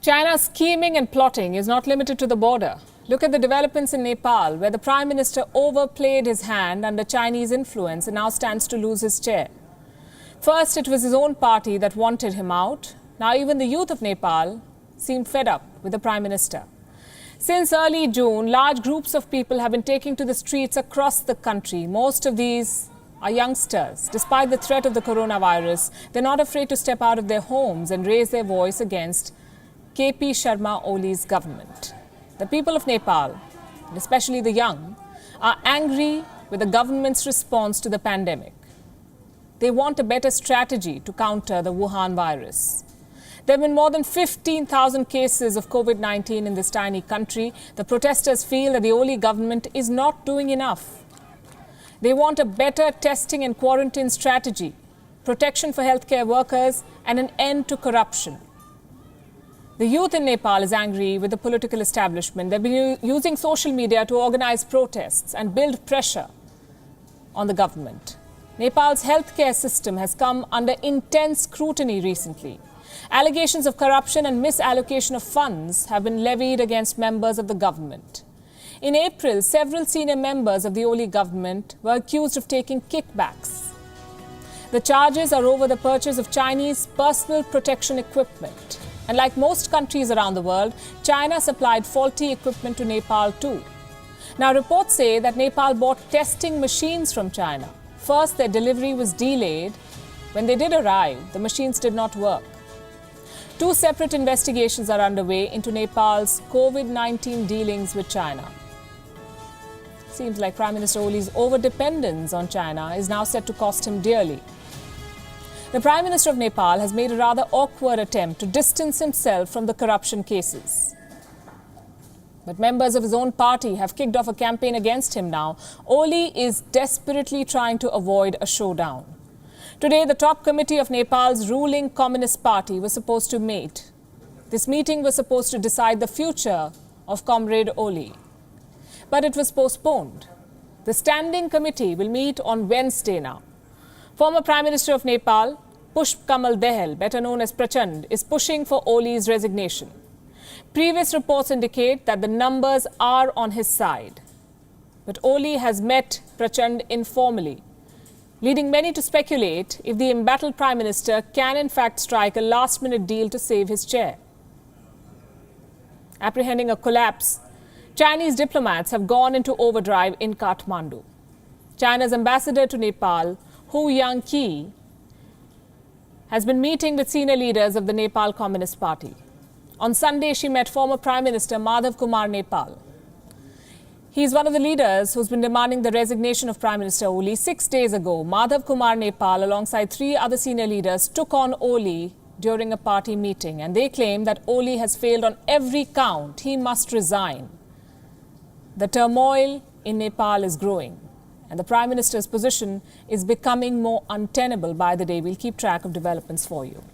China's scheming and plotting is not limited to the border. Look at the developments in Nepal, where the Prime Minister overplayed his hand under Chinese influence and now stands to lose his chair. First, it was his own party that wanted him out. Now even the youth of Nepal seem fed up with the Prime Minister. Since early June, large groups of people have been taking to the streets across the country. Most of these are youngsters. Despite the threat of the coronavirus, they're not afraid to step out of their homes and raise their voice against KP Sharma Oli's government. The people of Nepal, and especially the young, are angry with the government's response to the pandemic. They want a better strategy to counter the Wuhan virus. There have been more than 15,000 cases of COVID-19 in this tiny country. The protesters feel that the Oli government is not doing enough. They want a better testing and quarantine strategy, protection for healthcare workers, and an end to corruption. The youth in Nepal is angry with the political establishment. They've been using social media to organize protests and build pressure on the government. Nepal's healthcare system has come under intense scrutiny recently. Allegations of corruption and misallocation of funds have been levied against members of the government. In April, several senior members of the Oli government were accused of taking kickbacks. The charges are over the purchase of Chinese personal protection equipment. And like most countries around the world, China supplied faulty equipment to Nepal too. Now, reports say that Nepal bought testing machines from China. First, their delivery was delayed. When they did arrive, the machines did not work. Two separate investigations are underway into Nepal's COVID-19 dealings with China. Seems like Prime Minister Oli's overdependence on China is now set to cost him dearly. The Prime Minister of Nepal has made a rather awkward attempt to distance himself from the corruption cases. But members of his own party have kicked off a campaign against him now. Oli is desperately trying to avoid a showdown. Today, the top committee of Nepal's ruling Communist Party was supposed to meet. This meeting was supposed to decide the future of Comrade Oli. But it was postponed. The standing committee will meet on Wednesday now. Former Prime Minister of Nepal, Pushp Kamal Dahal, better known as Prachand, is pushing for Oli's resignation. Previous reports indicate that the numbers are on his side. But Oli has met Prachand informally, leading many to speculate if the embattled Prime Minister can in fact strike a last-minute deal to save his chair. Apprehending a collapse, Chinese diplomats have gone into overdrive in Kathmandu. China's ambassador to Nepal, Hu Yang-ki, has been meeting with senior leaders of the Nepal Communist Party. On Sunday, she met former Prime Minister Madhav Kumar Nepal. He is one of the leaders who's been demanding the resignation of Prime Minister Oli. 6 days ago, Madhav Kumar Nepal, alongside 3 other senior leaders, took on Oli during a party meeting. And they claim that Oli has failed on every count. He must resign. The turmoil in Nepal is growing. And the Prime Minister's position is becoming more untenable by the day. We'll keep track of developments for you.